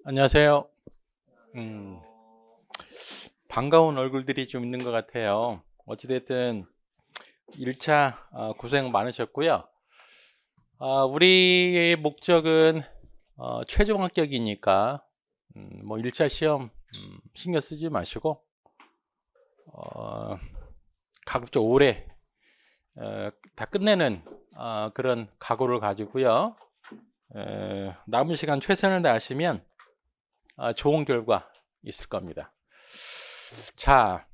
안녕하세요. 음, 반가운 얼굴들이 좀 있는 것 같아요. 어찌됐든 1차 고생 많으셨고요. 우리의 목적은 최종 합격이니까 뭐 1차 시험 신경 쓰지 마시고 어, 가급적 올해 다 끝내는 그런 각오를 가지고요. 남은 시간 최선을 다하시면 좋은 결과 있을 겁니다. 자,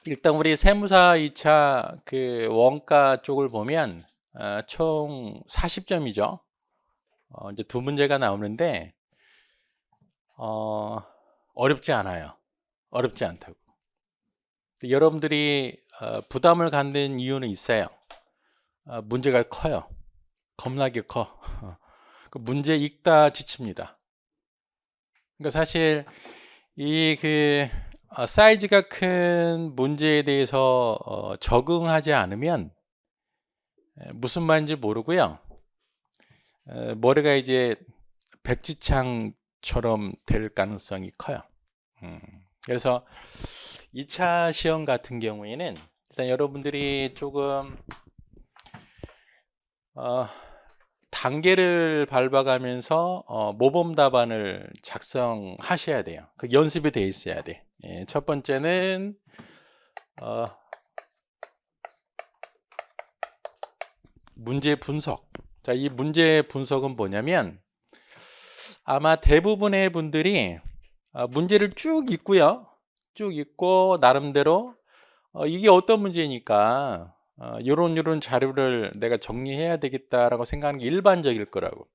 일단 우리 세무사 2차 그 원가 쪽을 보면 총 40점이죠. 이제 두 문제가 나오는데 어렵지 않아요. 어렵지 않다고. 여러분들이 부담을 갖는 이유는 있어요. 문제가 커요. 겁나게 커. 그 문제 읽다 지칩니다. 그러니까 사실 이 사이즈가 큰 문제에 대해서 적응하지 않으면 무슨 말인지 모르고요. 머리가 이제 백지창처럼 될 가능성이 커요. 그래서 2차 시험 같은 경우에는 일단 여러분들이 조금 단계를 밟아가면서 모범 답안을 작성하셔야 돼요. 그 연습이 돼 있어야 돼. 첫 번째는 문제 분석. 자, 이 문제 분석은 뭐냐면 아마 대부분의 분들이 문제를 쭉 읽고요. 쭉 읽고 나름대로 이게 어떤 문제니까 요런 자료를 내가 정리해야 되겠다라고 생각하는 게 일반적일 거라고.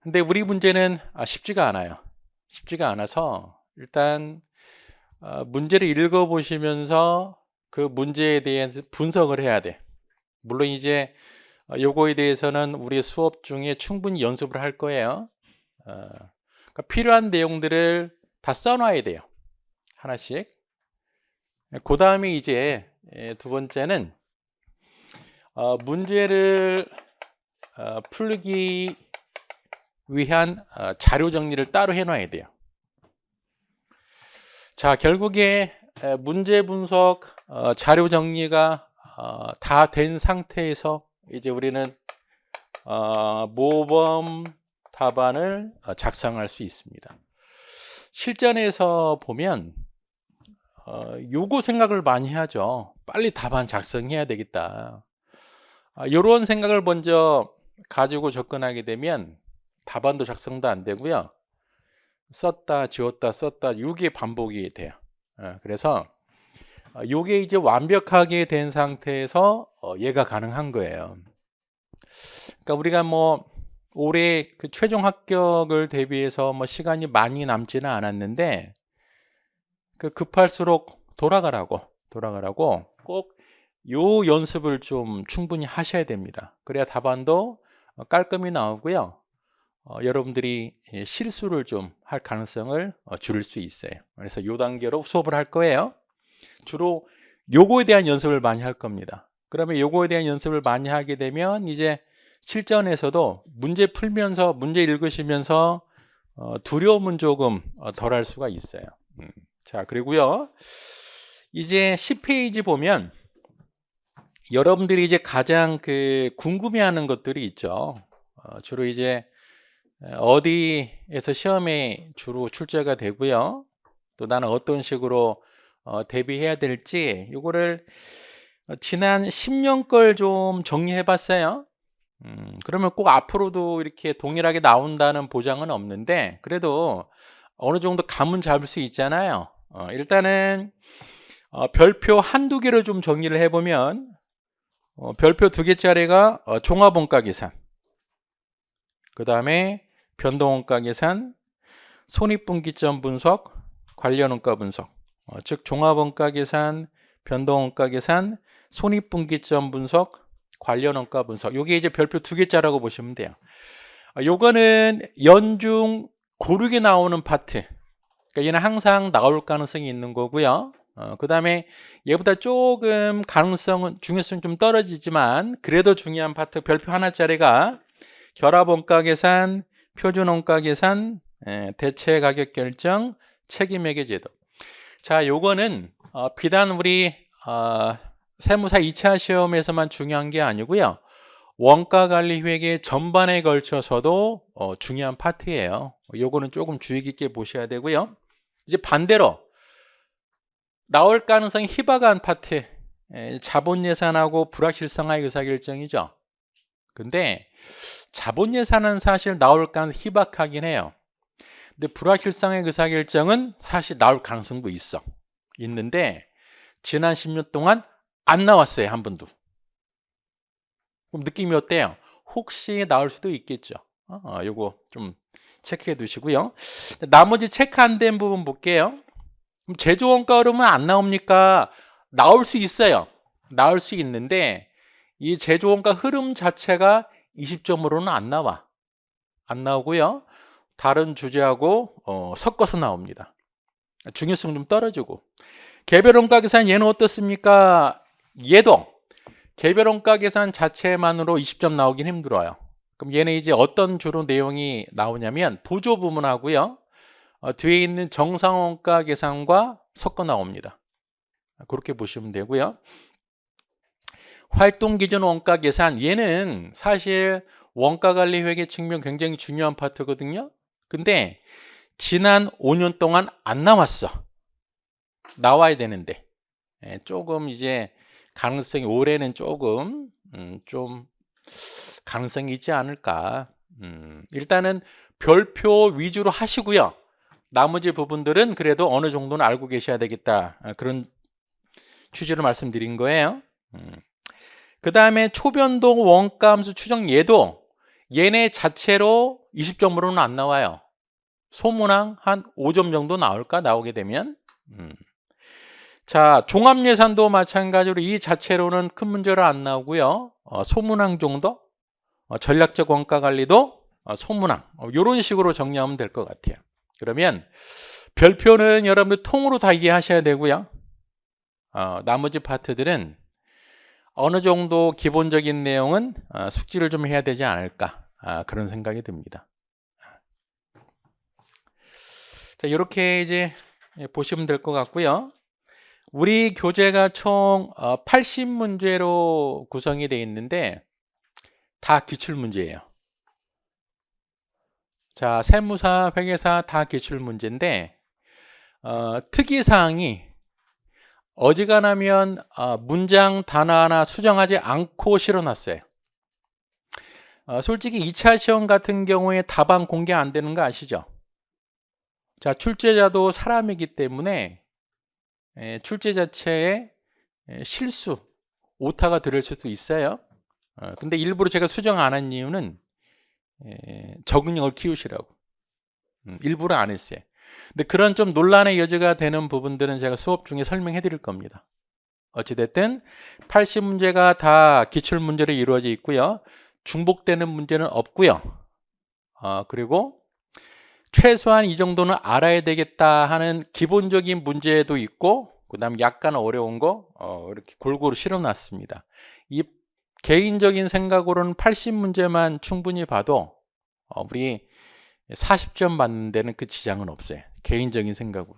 근데 우리 문제는 쉽지가 않아요. 쉽지가 않아서 일단 문제를 읽어보시면서 그 문제에 대한 분석을 해야 돼. 물론 이제 요거에 대해서는 우리 수업 중에 충분히 연습을 할 거예요. 그러니까 필요한 내용들을 다 써놔야 돼요. 하나씩. 그 다음에 이제 두 번째는 문제를 풀기 위한 자료 정리를 따로 해놔야 돼요. 자, 결국에 문제 분석 자료 정리가 다 된 상태에서 이제 우리는 모범 답안을 작성할 수 있습니다. 실전에서 보면 요거 생각을 많이 하죠. 빨리 답안 작성해야 되겠다. 이런 생각을 먼저 가지고 접근하게 되면 답안도 작성도 안 되고요. 썼다 지웠다 썼다 이게 반복이 돼요. 그래서 요게 이제 완벽하게 된 상태에서 얘가 가능한 거예요. 그러니까 우리가 뭐 올해 그 최종 합격을 대비해서 뭐 시간이 많이 남지는 않았는데 그 급할수록 돌아가라고 꼭 요 연습을 좀 충분히 하셔야 됩니다. 그래야 답안도 깔끔히 나오고요. 여러분들이 실수를 좀 할 가능성을 줄일 수 있어요. 그래서 요 단계로 수업을 할 거예요. 주로 요거에 대한 연습을 많이 할 겁니다. 그러면 요거에 대한 연습을 많이 하게 되면 이제 실전에서도 문제 풀면서 문제 읽으시면서 두려움은 조금 덜 할 수가 있어요. 자, 그리고요. 이제 10페이지 보면 여러분들이 이제 가장 궁금해하는 것들이 있죠. 주로 이제 어디에서 시험에 주로 출제가 되고요. 또 나는 어떤 식으로 대비해야 될지 요거를 지난 10년 걸 좀 정리해 봤어요. 그러면 꼭 앞으로도 이렇게 동일하게 나온다는 보장은 없는데 그래도 어느 정도 감은 잡을 수 있잖아요. 일단은 별표 한두 개를 좀 정리를 해보면 별표 두 개짜리가 종합원가 계산, 그 다음에 변동원가 계산, 손익분기점 분석, 관련원가 분석, 즉 종합원가 계산, 변동원가 계산, 손익분기점 분석, 관련원가 분석. 요게 이제 별표 두 개짜리라고 보시면 돼요. 요거는 연중 고르게 나오는 파트. 그러니까 얘는 항상 나올 가능성이 있는 거고요. 그 다음에 얘보다 조금 가능성은 중요성이 좀 떨어지지만 그래도 중요한 파트 별표 하나짜리가 결합원가 계산, 표준 원가 계산, 대체 가격 결정, 책임회계 제도. 자, 요거는 비단 우리 세무사 2차 시험에서만 중요한 게 아니고요. 원가 관리 회계 전반에 걸쳐서도 중요한 파트예요. 요거는 조금 주의 깊게 보셔야 되고요. 이제 반대로 나올 가능성이 희박한 파트, 자본 예산하고 불확실성의 의사결정이죠. 근데 자본 예산은 사실 나올 가능성이 희박하긴 해요. 근데 불확실성의 의사결정은 사실 나올 가능성도 있는데 지난 10년 동안 안 나왔어요. 한 번도. 그럼 느낌이 어때요? 혹시 나올 수도 있겠죠. 요거 좀 체크해 두시고요. 나머지 체크 안 된 부분 볼게요. 그럼 제조원가 흐름은 안 나옵니까? 나올 수 있어요. 나올 수 있는데 이 제조원가 흐름 자체가 20점으로는 안 나와. 안 나오고요. 다른 주제하고 섞어서 나옵니다. 중요성 좀 떨어지고. 개별원가 계산 얘는 어떻습니까? 얘도 개별원가 계산 자체만으로 20점 나오긴 힘들어요. 그럼 얘는 이제 어떤 주로 내용이 나오냐면 보조 부문하고요. 뒤에 있는 정상원가 계산과 섞어 나옵니다. 그렇게 보시면 되고요. 활동기준 원가 계산 얘는 사실 원가관리 회계 측면 굉장히 중요한 파트거든요. 근데 지난 5년 동안 안 나왔어. 나와야 되는데 조금 이제 가능성이 올해는 조금 좀 가능성이 있지 않을까. 일단은 별표 위주로 하시고요. 나머지 부분들은 그래도 어느 정도는 알고 계셔야 되겠다. 그런 취지로 말씀드린 거예요. 그 다음에 초변동 원가함수 추정 얘도 얘네 자체로 20점으로는 안 나와요. 소문항 한 5점 정도 나올까? 나오게 되면. 자, 종합예산도 마찬가지로 이 자체로는 큰 문제로 안 나오고요. 소문항 정도? 전략적 원가관리도 소문항. 이런 식으로 정리하면 될 것 같아요. 그러면 별표는 여러분들 통으로 다 이해하셔야 되고요. 나머지 파트들은 어느 정도 기본적인 내용은 숙지를 좀 해야 되지 않을까. 그런 생각이 듭니다. 자, 이렇게 이제 보시면 될 것 같고요. 우리 교재가 총 80문제로 구성이 되어 있는데 다 기출문제예요. 자, 세무사, 회계사 다 기출문제인데 특이사항이 어지간하면 문장 단어 하나 수정하지 않고 실어놨어요. 솔직히 2차 시험 같은 경우에 답안 공개 안 되는 거 아시죠? 자, 출제자도 사람이기 때문에 출제 자체에 실수, 오타가 들을 수도 있어요. 근데 일부러 제가 수정 안 한 이유는 적응력을 키우시라고. 일부러 안 했어요. 근데 그런 좀 논란의 여지가 되는 부분들은 제가 수업 중에 설명해 드릴 겁니다. 어찌됐든 80문제가 다 기출문제로 이루어져 있고요. 중복되는 문제는 없고요. 그리고 최소한 이 정도는 알아야 되겠다 하는 기본적인 문제도 있고 그 다음 약간 어려운 거 이렇게 골고루 실어놨습니다. 이 개인적인 생각으로는 80문제만 충분히 봐도 우리 40점 받는 데는 그 지장은 없어요. 개인적인 생각으로.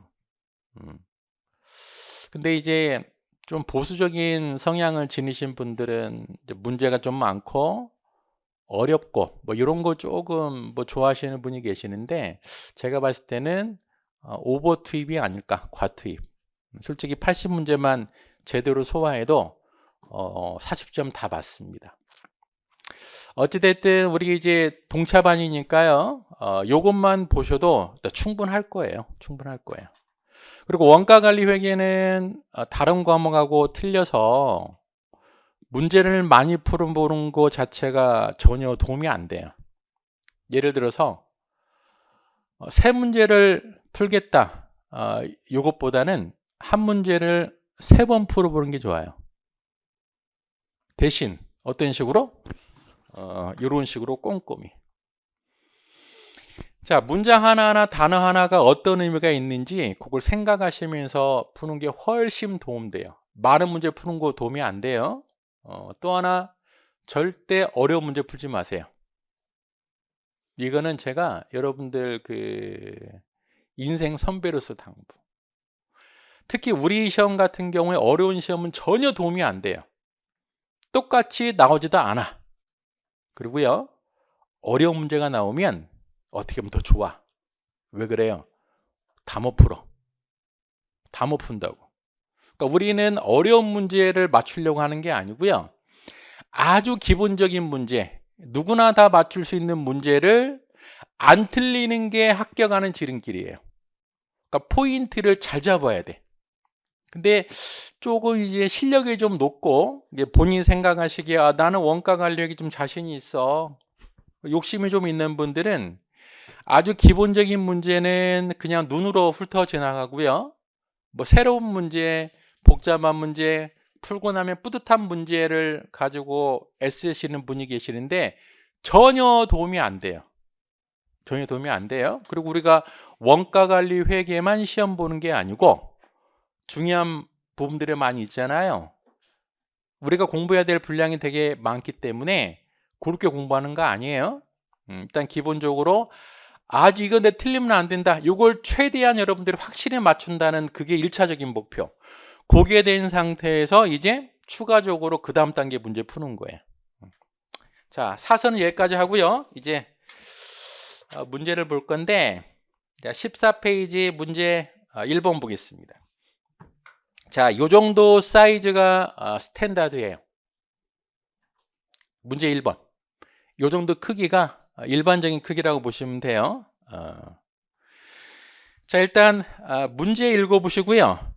근데 이제 좀 보수적인 성향을 지니신 분들은 이제 문제가 좀 많고 어렵고 뭐 이런 거 조금 뭐 좋아하시는 분이 계시는데 제가 봤을 때는 오버 투입이 아닐까, 과투입. 솔직히 80문제만 제대로 소화해도 40점 다 받습니다. 어찌됐든 우리 이제 동차반이니까요. 요것만 보셔도 충분할 거예요. 충분할 거예요. 그리고 원가관리 회계는 다른 과목하고 틀려서 문제를 많이 풀어보는 것 자체가 전혀 도움이 안 돼요. 예를 들어서 세 문제를 풀겠다. 이것보다는 한 문제를 3번 풀어보는 게 좋아요. 대신 어떤 식으로? 이런 식으로 꼼꼼히. 자, 문장 하나하나 단어 하나가 어떤 의미가 있는지 그걸 생각하시면서 푸는 게 훨씬 도움돼요. 많은 문제 푸는 거 도움이 안 돼요. 또 하나 절대 어려운 문제 풀지 마세요. 이거는 제가 여러분들 그 인생 선배로서 당부. 특히 우리 시험 같은 경우에 어려운 시험은 전혀 도움이 안 돼요. 똑같이 나오지도 않아. 그리고요, 어려운 문제가 나오면 어떻게 하면 더 좋아. 왜 그래요? 다 못 풀어. 다 못 푼다고. 그러니까 우리는 어려운 문제를 맞추려고 하는 게 아니고요. 아주 기본적인 문제, 누구나 다 맞출 수 있는 문제를 안 틀리는 게 합격하는 지름길이에요. 그러니까 포인트를 잘 잡아야 돼. 근데 조금 이제 실력이 좀 높고 이제 본인 생각하시기에 나는 원가 관리학이 좀 자신이 있어. 욕심이 좀 있는 분들은 아주 기본적인 문제는 그냥 눈으로 훑어 지나가고요. 뭐 새로운 문제, 복잡한 문제 풀고 나면 뿌듯한 문제를 가지고 애쓰시는 분이 계시는데 전혀 도움이 안 돼요. 전혀 도움이 안 돼요. 그리고 우리가 원가 관리 회계만 시험 보는 게 아니고 중요한 부분들이 많이 있잖아요. 우리가 공부해야 될 분량이 되게 많기 때문에 그렇게 공부하는 거 아니에요. 일단 기본적으로 아주 이거 내 틀리면 안 된다. 이걸 최대한 여러분들이 확실히 맞춘다는 그게 1차적인 목표. 그게 된 상태에서 이제 추가적으로 그 다음 단계 문제 푸는 거예요. 자, 사선은 여기까지 하고요. 이제 문제를 볼 건데, 자, 14페이지 문제 1번 보겠습니다. 자, 요 정도 사이즈가 스탠다드예요. 문제 1번. 요 정도 크기가 일반적인 크기라고 보시면 돼요. 자, 일단 문제 읽어보시고요.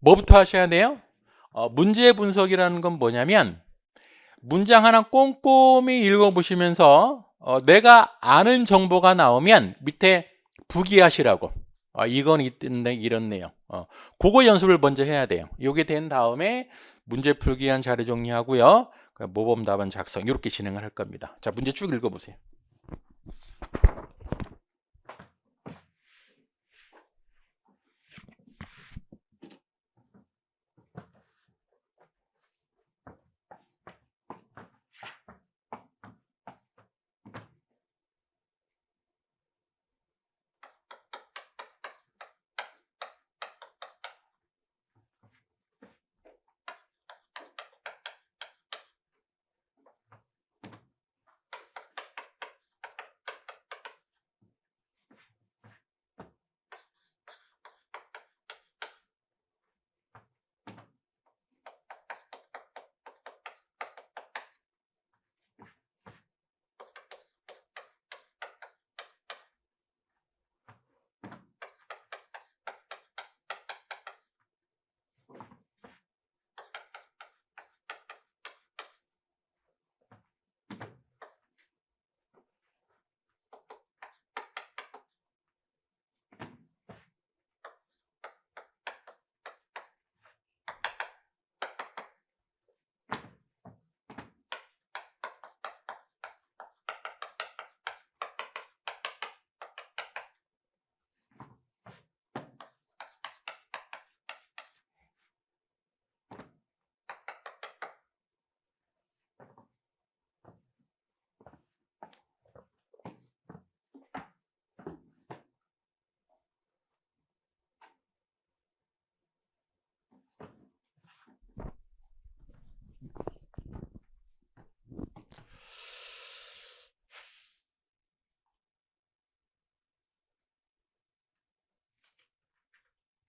뭐부터 하셔야 돼요? 문제 분석이라는 건 뭐냐면 문장 하나 꼼꼼히 읽어보시면서 내가 아는 정보가 나오면 밑에 부기하시라고. 이건 이렇네요. 그거 연습을 먼저 해야 돼요. 이게 된 다음에 문제 풀기한 자료 정리하고요. 모범 답안 작성 이렇게 진행을 할 겁니다. 자, 문제 쭉 읽어보세요.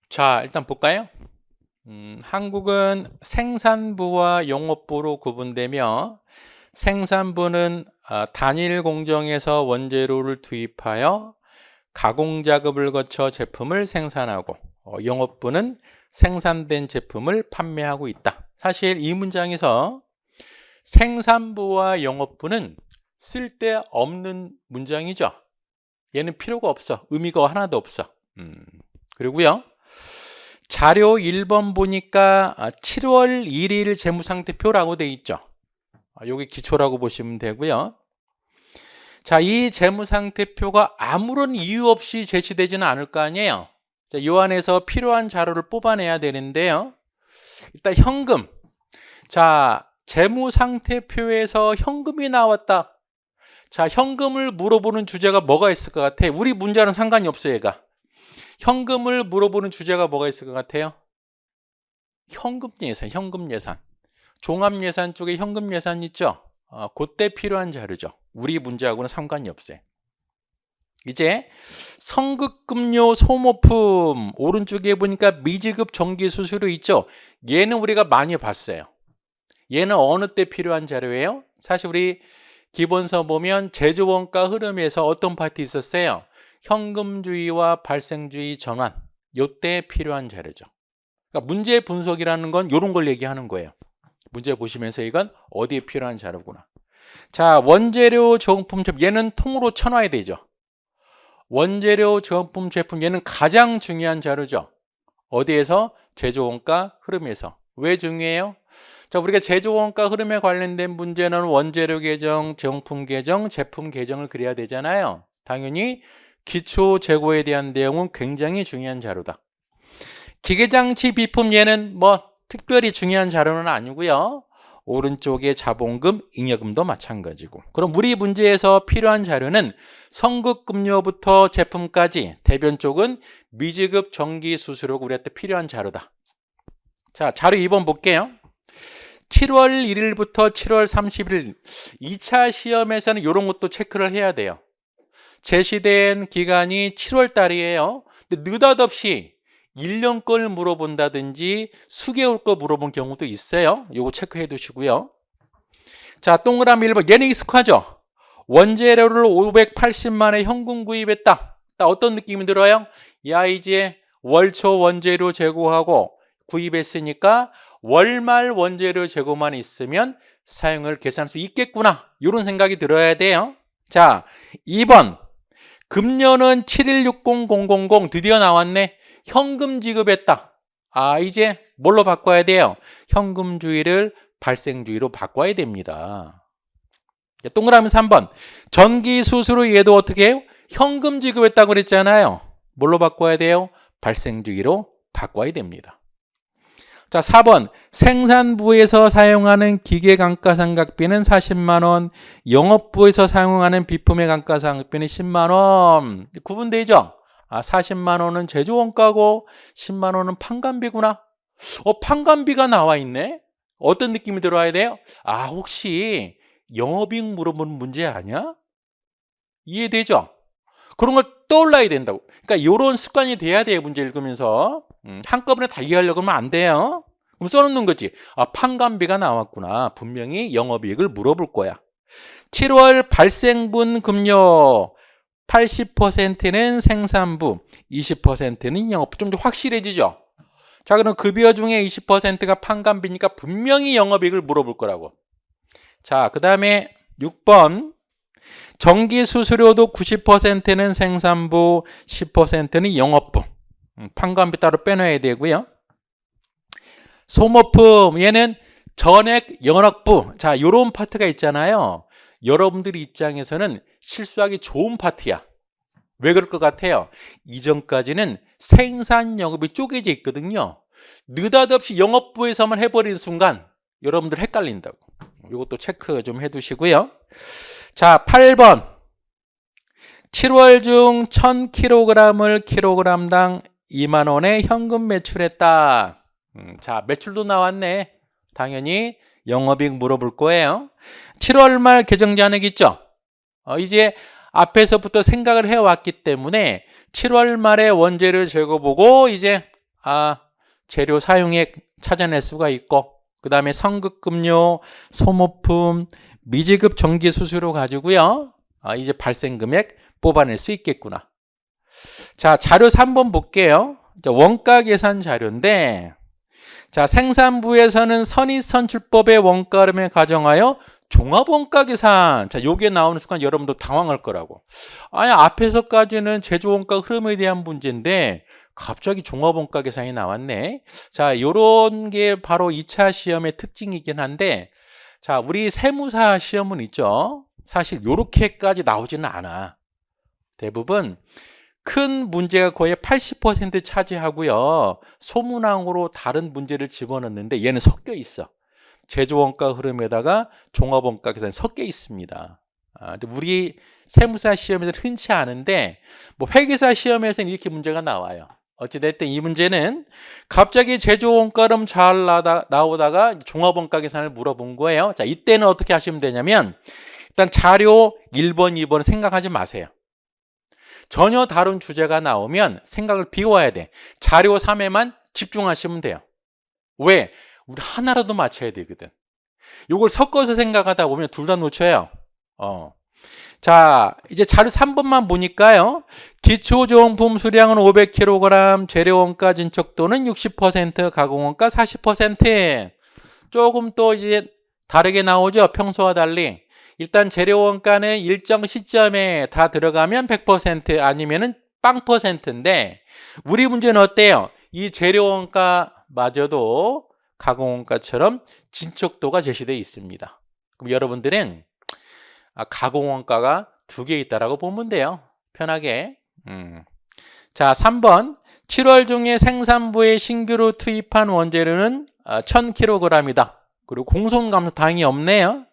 자, 일단 볼까요? 한국은 생산부와 용업부로 구분되며 생산부는 단일 공정에서 원재료를 투입하여 가공 작업을 거쳐 제품을 생산하고 영업부는 생산된 제품을 판매하고 있다. 사실 이 문장에서 생산부와 영업부는 쓸데없는 문장이죠. 얘는 필요가 없어. 의미가 하나도 없어. 그리고요. 자료 1번 보니까 7월 1일 재무상태표라고 돼 있죠. 여기 기초라고 보시면 되고요. 자, 이 재무상태표가 아무런 이유 없이 제시되지는 않을 거 아니에요. 자, 이 안에서 필요한 자료를 뽑아내야 되는데요. 일단 현금. 자, 재무상태표에서 현금이 나왔다. 자, 현금을 물어보는 주제가 뭐가 있을 것 같아? 우리 문제와는 상관이 없어요, 얘가. 현금을 물어보는 주제가 뭐가 있을 것 같아요? 현금 예산, 현금 예산. 종합 예산 쪽에 현금 예산 있죠? 그때 필요한 자료죠. 우리 문제하고는 상관이 없어요. 이제 성급금료 소모품 오른쪽에 보니까 미지급 정기 수수료 있죠? 얘는 우리가 많이 봤어요. 얘는 어느 때 필요한 자료예요? 사실 우리 기본서 보면 제조원가 흐름에서 어떤 파트 있었어요? 현금주의와 발생주의 전환. 요때 필요한 자료죠. 그러니까 문제 분석이라는 건 이런 걸 얘기하는 거예요. 문제 보시면서 이건 어디에 필요한 자료구나. 자, 원재료 정품 제품 얘는 통으로 쳐놔야 되죠. 원재료 정품 제품 얘는 가장 중요한 자료죠. 어디에서? 제조원가 흐름에서. 왜 중요해요? 자, 우리가 제조원가 흐름에 관련된 문제는 원재료 계정, 정품 계정, 제품 계정을 그려야 되잖아요. 당연히 기초 재고에 대한 내용은 굉장히 중요한 자료다. 기계장치 비품 얘는 뭐 특별히 중요한 자료는 아니고요. 오른쪽에 자본금, 잉여금도 마찬가지고. 그럼 우리 문제에서 필요한 자료는 성급금료부터 제품까지 대변 쪽은 미지급 정기 수수료가 우리한테 필요한 자료다. 자, 자료 2번 볼게요. 7월 1일부터 7월 30일 2차 시험에서는 이런 것도 체크를 해야 돼요. 제시된 기간이 7월 달이에요. 근데 느닷없이 1년 걸 물어본다든지 수개월 거 물어본 경우도 있어요. 요거 체크해 두시고요. 자, 동그라미 1번. 얘는 익숙하죠? 원재료를 580만에 현금 구입했다. 어떤 느낌이 들어요? 야, 이제 월초 원재료 재고하고 구입했으니까 월말 원재료 재고만 있으면 사용을 계산할 수 있겠구나. 이런 생각이 들어야 돼요. 자, 2번. 금년은 7160000 드디어 나왔네. 현금 지급했다. 이제 뭘로 바꿔야 돼요? 현금주의를 발생주의로 바꿔야 됩니다. 동그라미 3번. 전기수수료 얘도 어떻게 해요? 현금 지급했다고 그랬잖아요. 뭘로 바꿔야 돼요? 발생주의로 바꿔야 됩니다. 자, 4번. 생산부에서 사용하는 기계 감가상각비는 40만원, 영업부에서 사용하는 비품의 감가상각비는 10만원. 구분되죠? 40만원은 제조원가고 10만원은 판관비구나. 판관비가 나와 있네? 어떤 느낌이 들어야 돼요? 혹시 영업이익 물어보는 문제 아니야? 이해되죠? 그런 걸 떠올라야 된다고. 그러니까 이런 습관이 돼야 돼요. 문제 읽으면서. 한꺼번에 다 이해하려고 하면 안 돼요. 그럼 써놓는 거지. 판관비가 나왔구나. 분명히 영업이익을 물어볼 거야. 7월 발생분 금료 80%는 생산부, 20%는 영업부. 좀 더 확실해지죠? 자, 그럼 급여 중에 20%가 판관비니까 분명히 영업이익을 물어볼 거라고. 자, 그 다음에 6번. 전기수수료도 90%는 생산부, 10%는 영업부. 판관비 따로 빼놔야 되고요. 소모품, 얘는 전액 영업부. 자, 요런 파트가 있잖아요. 여러분들 입장에서는 실수하기 좋은 파트야. 왜 그럴 것 같아요? 이전까지는 생산 영업이 쪼개져 있거든요. 느닷없이 영업부에서만 해버리는 순간 여러분들 헷갈린다고. 이것도 체크 좀 해두시고요. 자, 8번. 7월 중 1000kg을 킬로그램당 2만원에 현금 매출했다. 자, 매출도 나왔네. 당연히 영업이익 물어볼 거예요. 7월 말 계정 잔액 있죠? 이제 앞에서부터 생각을 해왔기 때문에 7월 말에 원재료 재고 보고 이제 재료 사용액 찾아낼 수가 있고, 그 다음에 성급금료, 소모품, 미지급 정기 수수료 가지고요. 이제 발생 금액 뽑아낼 수 있겠구나. 자, 자료 3번 볼게요. 원가 계산 자료인데, 자, 생산부에서는 선입선출법의 원가름에 가정하여 종합원가 계산. 자, 요게 나오는 순간 여러분도 당황할 거라고. 앞에서까지는 제조원가 흐름에 대한 문제인데 갑자기 종합원가 계산이 나왔네. 자, 요런 게 바로 2차 시험의 특징이긴 한데, 자, 우리 세무사 시험은 있죠. 사실 요렇게까지 나오지는 않아. 대부분 큰 문제가 거의 80% 차지하고요. 소문항으로 다른 문제를 집어넣는데 얘는 섞여 있어. 제조원가 흐름에다가 종합원가 계산이 섞여 있습니다. 우리 세무사 시험에서 흔치 않은데 뭐 회계사 시험에서는 이렇게 문제가 나와요. 어찌됐든 이 문제는 갑자기 제조원가름 잘 나오다가 종합원가 계산을 물어본 거예요. 자, 이때는 어떻게 하시면 되냐면 일단 자료 1번, 2번 생각하지 마세요. 전혀 다른 주제가 나오면 생각을 비워야 돼. 자료 3에만 집중하시면 돼요. 왜? 우리 하나라도 맞춰야 되거든. 이걸 섞어서 생각하다 보면 둘 다 놓쳐요. 자, 이제 자료 3번만 보니까요. 기초조용품 수량은 500kg, 재료원가 진척도는 60%, 가공원가 40%. 조금 또 이제 다르게 나오죠. 평소와 달리. 일단 재료원가는 일정 시점에 다 들어가면 100% 아니면은 빵 %인데 우리 문제는 어때요? 이 재료원가마저도 가공원가처럼 진척도가 제시되어 있습니다. 그럼 여러분들은 가공원가가 2개 있다라고 보면 돼요. 편하게. 자, 3번. 7월 중에 생산부에 신규로 투입한 원재료는 1000kg이다. 그리고 공손감도 다행히 없네요.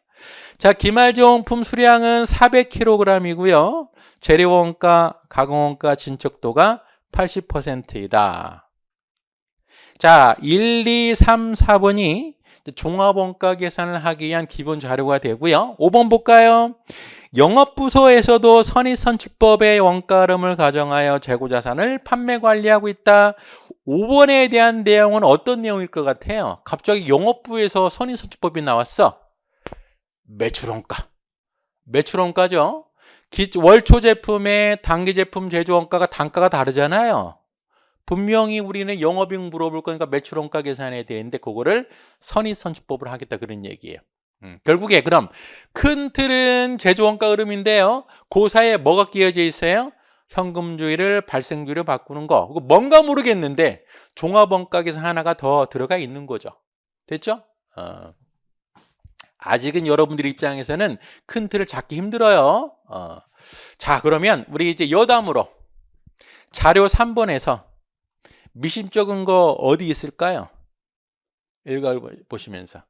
자, 기말조용품 수량은 400kg이고요. 재료원가, 가공원가 진척도가 80%이다. 자, 1, 2, 3, 4번이 종합원가 계산을 하기 위한 기본 자료가 되고요. 5번 볼까요? 영업부서에서도 선입선출법의 원가름을 가정하여 재고자산을 판매 관리하고 있다. 5번에 대한 내용은 어떤 내용일 것 같아요? 갑자기 영업부에서 선입선출법이 나왔어. 매출원가. 매출원가죠. 월초 제품의 단기 제품 제조원가가 단가가 다르잖아요. 분명히 우리는 영업이익 물어볼 거니까 매출원가 계산해야 되는데 그거를 선입선출법을 하겠다 그런 얘기예요. 결국에 그럼 큰 틀은 제조원가 흐름인데요. 그 사이에 뭐가 끼어져 있어요? 현금주의를 발생주의로 바꾸는 거. 그거 뭔가 모르겠는데 종합원가 계산 하나가 더 들어가 있는 거죠. 됐죠? 아직은 여러분들 입장에서는 큰 틀을 잡기 힘들어요. 자, 그러면 우리 이제 여담으로 자료 3번에서 미심쩍은 거 어디 있을까요? 읽어보시면서.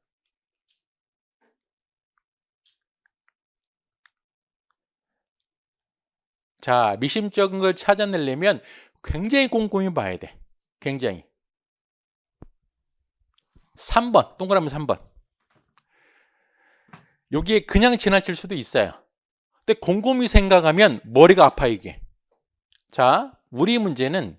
자, 미심쩍은 걸 찾아내려면 굉장히 꼼꼼히 봐야 돼. 굉장히. 3번, 동그라미 3번. 여기에 그냥 지나칠 수도 있어요. 근데 곰곰이 생각하면 머리가 아파 이게. 자, 우리 문제는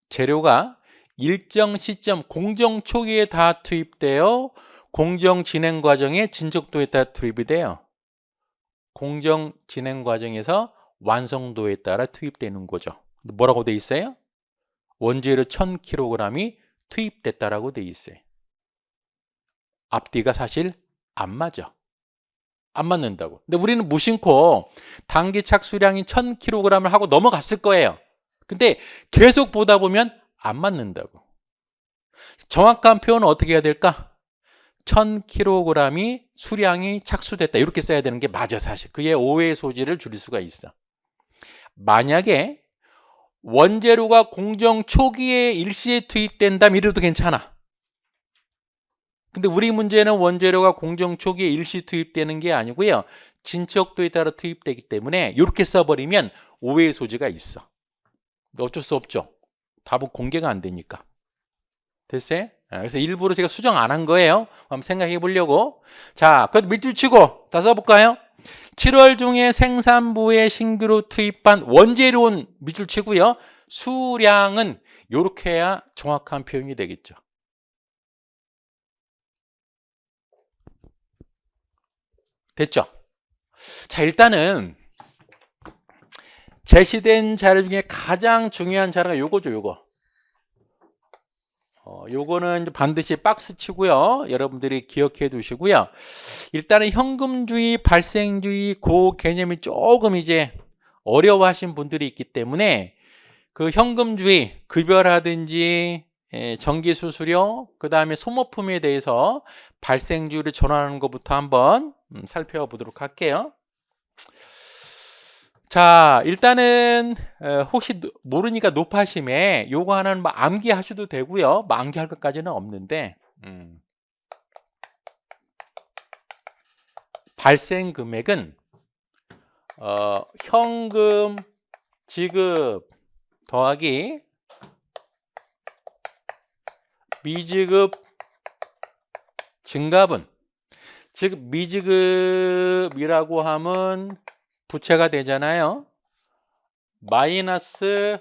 재료가 일정 시점 공정 초기에 다 투입되어 공정 진행 과정에 진척도에 따라 투입이 돼요. 공정 진행 과정에서 완성도에 따라 투입되는 거죠. 뭐라고 돼 있어요? 원재료 1000kg이 투입됐다라고 돼 있어요. 앞뒤가 사실 안 맞아. 안 맞는다고. 근데 우리는 무심코 단기 착수량이 1000kg을 하고 넘어갔을 거예요. 근데 계속 보다 보면 안 맞는다고. 정확한 표현은 어떻게 해야 될까? 1000kg이 수량이 착수됐다. 이렇게 써야 되는 게 맞아 사실. 그의 오해 소지를 줄일 수가 있어. 만약에 원재료가 공정 초기에 일시에 투입된다면 이래도 괜찮아. 근데 우리 문제는 원재료가 공정 초기에 일시 투입되는 게 아니고요. 진척도에 따라 투입되기 때문에 이렇게 써버리면 오해의 소지가 있어. 어쩔 수 없죠. 답은 공개가 안 되니까. 됐어요? 그래서 일부러 제가 수정 안 한 거예요. 한번 생각해 보려고. 자, 그것도 밑줄 치고 다 써볼까요? 7월 중에 생산부에 신규로 투입한 원재료는 밑줄 치고요. 수량은 이렇게 해야 정확한 표현이 되겠죠. 됐죠? 자, 일단은 제시된 자료 중에 가장 중요한 자료가 요거죠, 요거. 요거는 반드시 박스 치고요. 여러분들이 기억해 두시고요. 일단은 현금주의, 발생주의 그 개념이 조금 이제 어려워하신 분들이 있기 때문에 그 현금주의, 급여라든지 전기수수료, 그 다음에 소모품에 대해서 발생주의를 전환하는 것부터 한번 살펴보도록 할게요. 자, 일단은 혹시 모르니까 높아심에 요거 하나는 뭐 암기하셔도 되고요. 뭐 암기할 것까지는 없는데 발생 금액은 현금 지급 더하기 미지급 증가분. 즉 미지급이라고 하면 부채가 되잖아요. 마이너스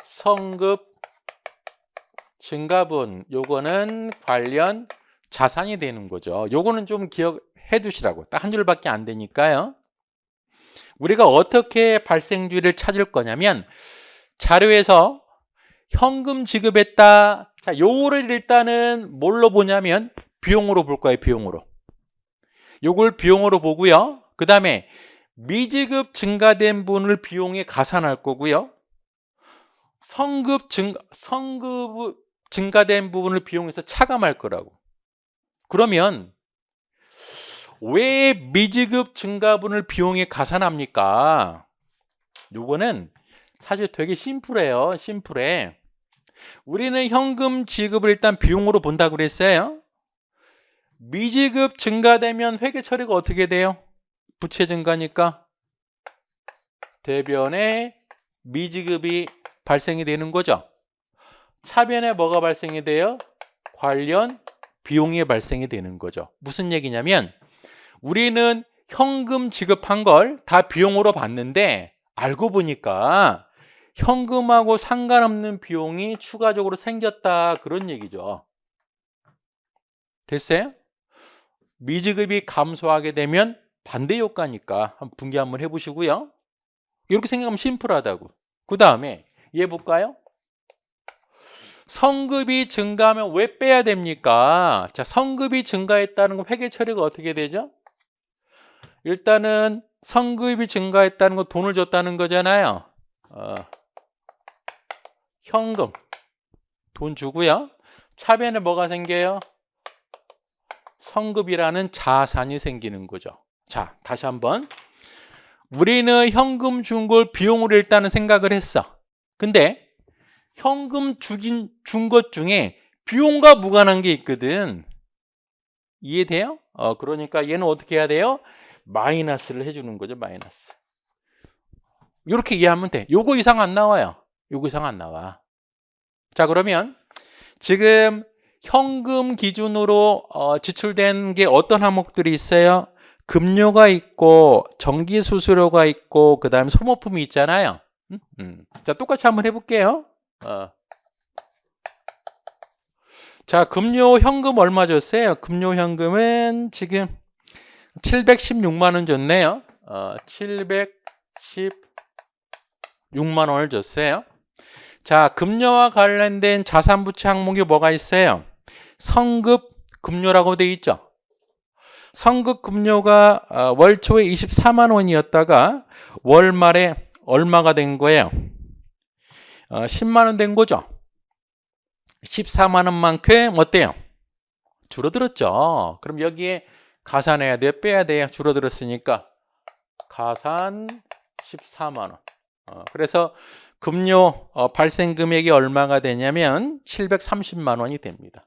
성급 증가분, 요거는 관련 자산이 되는 거죠. 요거는 좀 기억해 두시라고. 딱 한 줄밖에 안 되니까요. 우리가 어떻게 발생주의를 찾을 거냐면 자료에서 현금 지급했다. 자, 요거를 일단은 뭘로 보냐면 비용으로 볼 거예요. 비용으로. 요걸 비용으로 보고요. 그 다음에 미지급 증가된 분을 비용에 가산할 거고요. 성급 증가된 부분을 비용에서 차감할 거라고. 그러면 왜 미지급 증가분을 비용에 가산합니까? 요거는 사실 되게 심플해요. 심플해. 우리는 현금 지급을 일단 비용으로 본다고 그랬어요. 미지급 증가되면 회계 처리가 어떻게 돼요? 부채 증가니까 대변에 미지급이 발생이 되는 거죠. 차변에 뭐가 발생이 돼요? 관련 비용이 발생이 되는 거죠. 무슨 얘기냐면 우리는 현금 지급한 걸 다 비용으로 봤는데 알고 보니까 현금하고 상관없는 비용이 추가적으로 생겼다, 그런 얘기죠. 됐어요? 미지급이 감소하게 되면 반대 효과니까 한번 분개 한번 해보시고요. 이렇게 생각하면 심플하다고. 그 다음에 얘 볼까요? 성급이 증가하면 왜 빼야 됩니까? 자, 성급이 증가했다는 건 회계 처리가 어떻게 되죠? 일단은 성급이 증가했다는 건 돈을 줬다는 거잖아요. 현금 돈 주고요. 차변에 뭐가 생겨요? 성급이라는 자산이 생기는 거죠. 자, 다시 한번. 우리는 현금 준 걸 비용으로 일단은 생각을 했어. 근데 현금 준 것 중에 비용과 무관한 게 있거든. 이해돼요? 그러니까 얘는 어떻게 해야 돼요? 마이너스를 해주는 거죠. 마이너스. 이렇게 이해하면 돼. 요거 이상 안 나와요. 요거 이상 안 나와. 자, 그러면 지금 현금 기준으로 지출된 게 어떤 항목들이 있어요? 급료가 있고 전기수수료가 있고 그 다음에 소모품이 있잖아요. 자, 똑같이 한번 해볼게요. 자, 급료 현금 얼마 줬어요? 급료 현금은 지금 716만 원 줬네요. 716만 원을 줬어요. 자, 급료와 관련된 자산부채 항목이 뭐가 있어요? 성급 급료라고 되어 있죠. 성급 급료가 월 초에 24만 원이었다가 월 말에 얼마가 된 거예요? 10만 원 된 거죠. 14만 원만큼 어때요? 줄어들었죠. 그럼 여기에 가산해야 돼요? 빼야 돼요? 줄어들었으니까 가산 14만 원. 그래서 급료 발생 금액이 얼마가 되냐면 730만 원이 됩니다.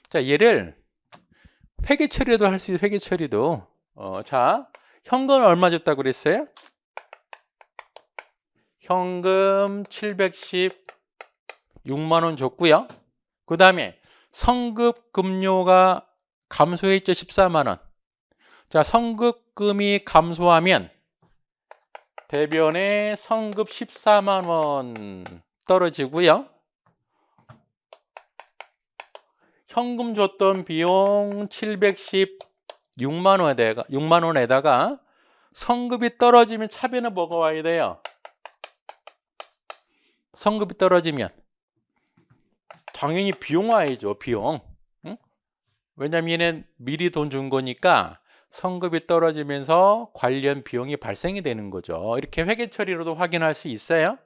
자, 얘를 회계 처리도 할 수 있어요. 회계 처리도. 자, 현금 얼마 줬다고 그랬어요? 현금 716만 원 줬고요. 그 다음에 성급 급료가 감소했죠. 14만 원. 자, 성급금이 감소하면 대변에 성급 14만 원 떨어지고요. 현금 줬던 비용 716만 원에다가 성급이 떨어지면 차변에 뭐가 와야 돼요? 성급이 떨어지면 당연히 비용 와야죠. 비용. 응? 왜냐면 얘는 미리 돈 준 거니까 성급이 떨어지면서 관련 비용이 발생이 되는 거죠. 이렇게 회계 처리로도 확인할 수 있어요.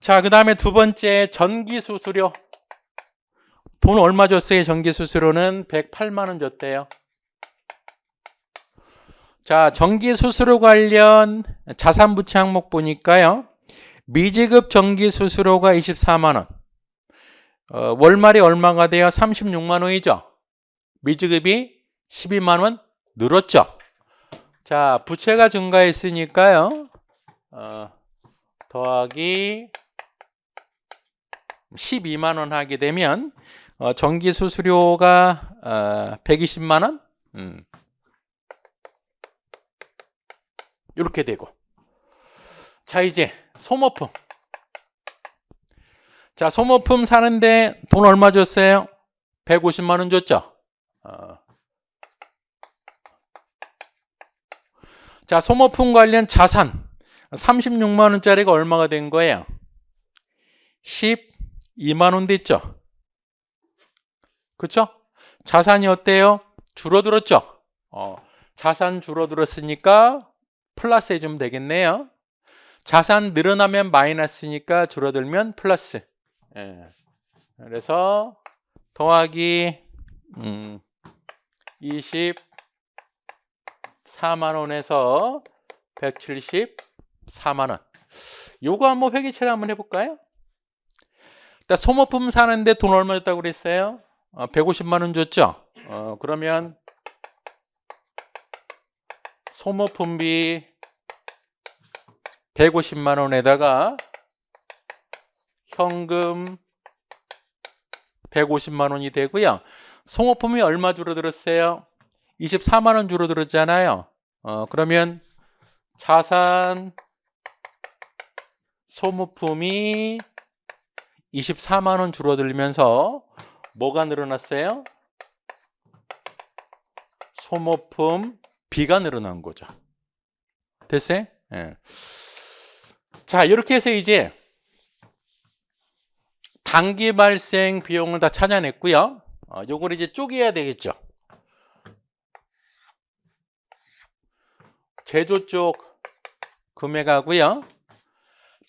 자, 그 다음에 두 번째 전기수수료. 돈 얼마 줬어요? 전기수수료는 108만 원 줬대요. 자, 전기수수료 관련 자산부채 항목 보니까요. 미지급 전기수수료가 24만 원. 월말이 얼마가 돼요? 36만 원이죠. 미지급이 12만 원 늘었죠. 자, 부채가 증가했으니까요. 더하기 12만 원 하게 되면 전기 수수료가 120만 원 이렇게 되고. 자, 이제 소모품. 자, 소모품 사는데 돈 얼마 줬어요? 150만 원 줬죠. 자, 소모품 관련 자산 36만 원짜리가 얼마가 된 거예요? 12만 원 됐죠. 그렇죠? 자산이 어때요? 줄어들었죠. 자산 줄어들었으니까 플러스 해주면 되겠네요. 자산 늘어나면 마이너스니까 줄어들면 플러스. 예. 그래서 더하기 24만 원에서 174만 원. 요거 한번 회계처리 한번 해볼까요? 일단 소모품 사는데 돈 얼마 줬다고 그랬어요? 150만 원 줬죠? 그러면 소모품비 150만 원에다가 현금 150만 원이 되고요. 소모품이 얼마 줄어들었어요? 24만 원 줄어들었잖아요. 그러면 자산 소모품이 24만 원 줄어들면서 뭐가 늘어났어요? 소모품 비가 늘어난 거죠. 됐어요? 예. 자, 이렇게 해서 이제 단기 발생 비용을 다 찾아냈고요. 요걸 이제 쪼개야 되겠죠. 제조 쪽 금액하고요.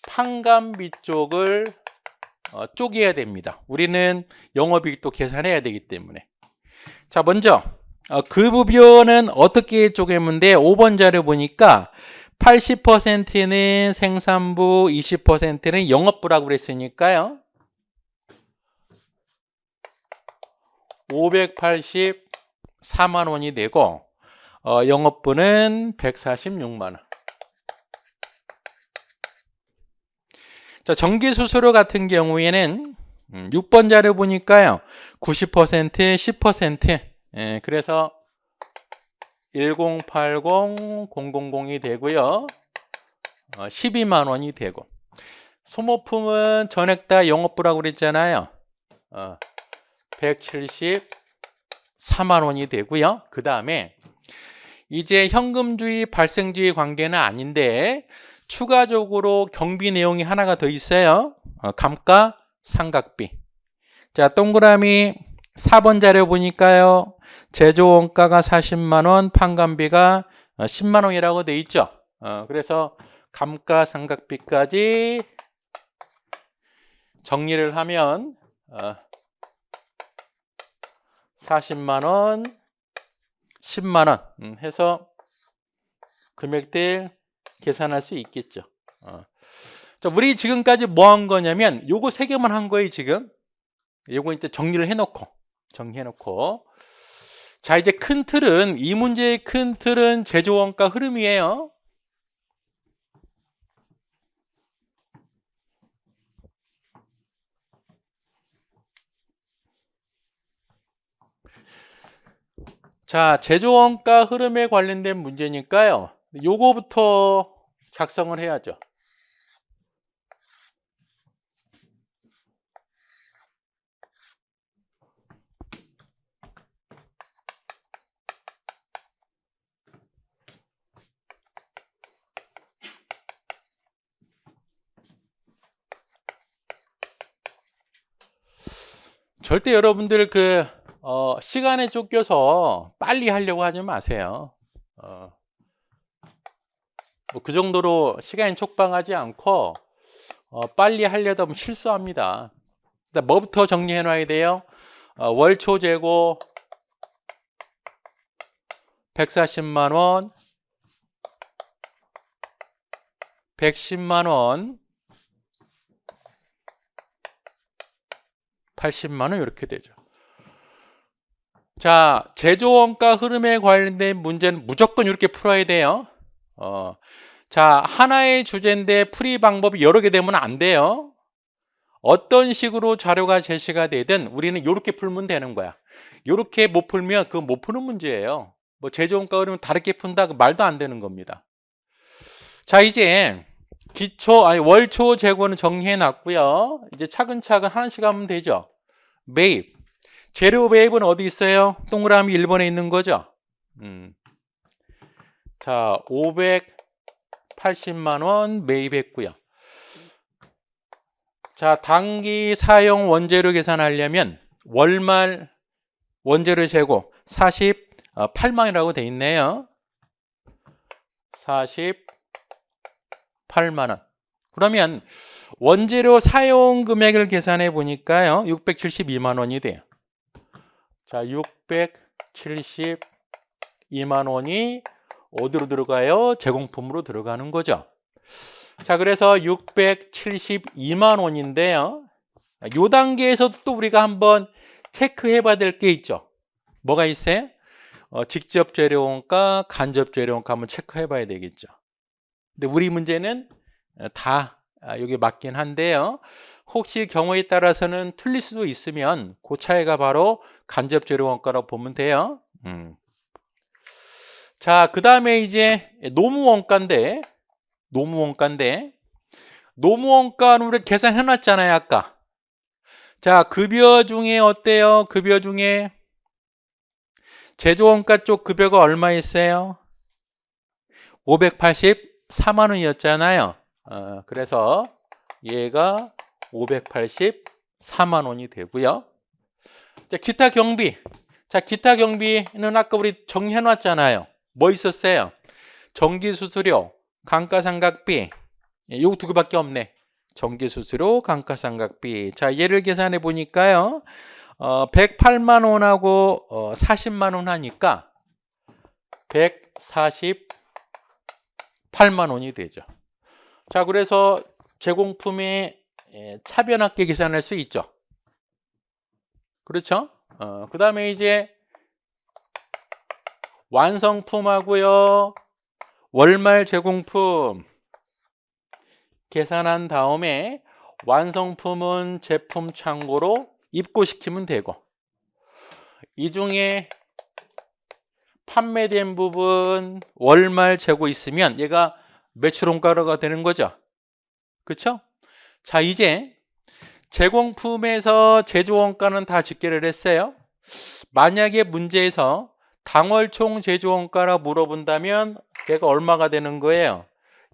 판관비 쪽을 쪼개야 됩니다. 우리는 영업이익도 계산해야 되기 때문에. 자, 먼저 급여는 어떻게 쪼개면 돼? 5번 자료 보니까 80%는 생산부, 20%는 영업부라고 그랬으니까요. 584만 원이 되고 영업부는 146만 원. 자, 전기 수수료 같은 경우에는 6번 자료 보니까요. 90%, 10%. 예, 그래서 1080000이 되고요. 12만 원이 되고. 소모품은 전액 다 영업부라고 그랬잖아요. 174만 원이 되고요. 그 다음에 이제 현금주의, 발생주의 관계는 아닌데 추가적으로 경비 내용이 하나가 더 있어요. 감가, 상각비. 자, 동그라미 4번 자료 보니까요. 제조 원가가 40만 원, 판관비가 10만 원이라고 돼 있죠. 그래서 감가, 상각비까지 정리를 하면 40만 원, 10만 원 해서 금액들 계산할 수 있겠죠. 자, 우리 지금까지 뭐 한 거냐면 요거 세 개만 한 거예요, 지금. 요거 이제 정리를 정리해놓고. 자, 이제 큰 틀은, 이 문제의 큰 틀은 제조원가 흐름이에요. 자, 제조원가 흐름에 관련된 문제니까요. 요거부터 작성을 해야죠. 절대 여러분들 시간에 쫓겨서 빨리 하려고 하지 마세요. 그 정도로 시간이 촉박하지 않고 빨리 하려다 보면 실수합니다. 일단 뭐부터 정리해 놔야 돼요? 월초 재고 140만 원, 110만 원, 80만 원 이렇게 되죠. 자, 제조원가 흐름에 관련된 문제는 무조건 이렇게 풀어야 돼요. 자, 하나의 주제인데 풀이 방법이 여러 개 되면 안 돼요. 어떤 식으로 자료가 제시가 되든 우리는 이렇게 풀면 되는 거야. 이렇게 못 풀면 그건 못 푸는 문제예요. 뭐 제조원가 흐름을 다르게 푼다 그 말도 안 되는 겁니다. 자, 이제 월초 재고는 정리해 놨고요. 이제 차근차근 하나씩 하면 되죠. 매입. 재료 매입은 어디 있어요? 동그라미 1번에 있는 거죠. 자, 580만 원 매입했고요. 자, 당기 사용 원재료 계산하려면 월말 원재료 재고 48만이라고 돼 있네요. 48만 원. 그러면 원재료 사용 금액을 계산해 보니까요. 672만 원이 돼요. 자, 672만 원이 어디로 들어가요? 제공품으로 들어가는 거죠. 자, 그래서 672만 원인데요. 이 단계에서도 또 우리가 한번 체크해 봐야 될 게 있죠. 뭐가 있어요? 직접 재료원가, 간접 재료원가 한번 체크해 봐야 되겠죠. 근데 우리 문제는 다 여기 맞긴 한데요. 혹시 경우에 따라서는 틀릴 수도 있으면 그 차이가 바로 간접 재료원가라고 보면 돼요. 자, 그 다음에 이제 노무원가인데 노무원가는 우리 계산해 놨잖아요, 아까. 자, 급여 중에 어때요? 급여 중에 제조원가 쪽 급여가 얼마 있어요? 584만 원이었잖아요. 그래서 얘가 584만 원이 되고요. 자, 기타 경비. 자, 기타 경비는 아까 우리 정리해 놨잖아요. 뭐 있었어요? 전기수수료, 감가상각비. 요거 두 개밖에 없네. 전기수수료, 감가상각비. 자, 얘를 계산해 보니까요. 108만 원하고 40만 원 하니까 148만 원이 되죠. 자, 그래서 제공품의 차변합계 계산할 수 있죠. 그렇죠? 그 다음에 이제 완성품하고요. 월말 제공품 계산한 다음에 완성품은 제품 창고로 입고시키면 되고, 이 중에 판매된 부분 월말 재고 있으면 얘가 매출원가가 되는 거죠. 그렇죠? 자, 이제 제공품에서 제조원가는 다 집계를 했어요. 만약에 문제에서 당월 총 제조원가라 물어본다면 얘가 얼마가 되는 거예요?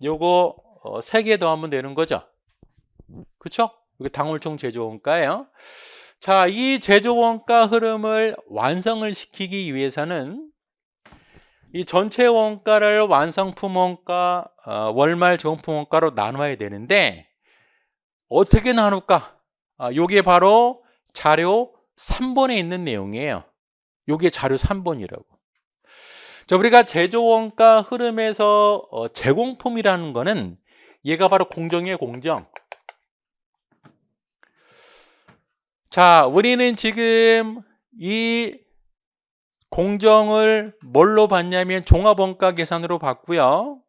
요거 3개 더하면 되는 거죠. 그렇죠? 이게 당월총 제조원가예요. 자, 이 제조원가 흐름을 완성을 시키기 위해서는 이 전체 원가를 완성품 원가, 월말 제공품 원가로 나눠야 되는데 어떻게 나눌까? 요게 바로 자료 3번에 있는 내용이에요. 요게 자료 3번이라고. 자, 우리가 제조원가 흐름에서 제공품이라는 거는 얘가 바로 공정이에요, 공정. 자, 우리는 지금 이 공정을 뭘로 봤냐면 종합원가 계산으로 봤고요.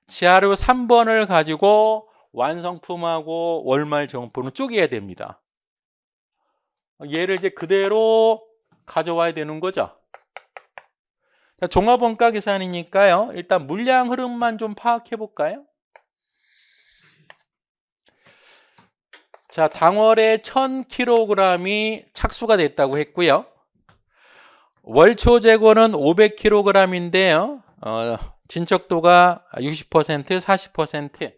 자료 3번을 가지고 완성품하고 월말 제공품을 쪼개야 됩니다. 얘를 이제 그대로 가져와야 되는 거죠. 자, 종합원가 계산이니까요. 일단 물량 흐름만 좀 파악해 볼까요? 자, 당월에 1000kg이 착수가 됐다고 했고요. 월초 재고는 500kg인데요. 진척도가 60%, 40%.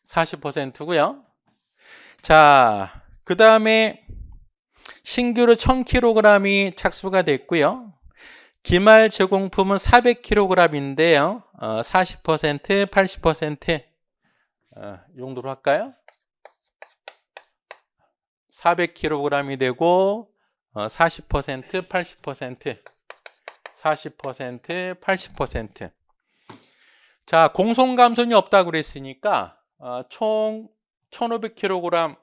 40%고요. 자, 그 다음에 신규로 1000kg이 착수가 됐고요. 기말 제공품은 400kg인데요. 40%, 80%. 이 정도로 할까요? 400kg이 되고 40%, 80%. 40%, 80%. 자, 공송감손이 없다고 그랬으니까 총 1500kg,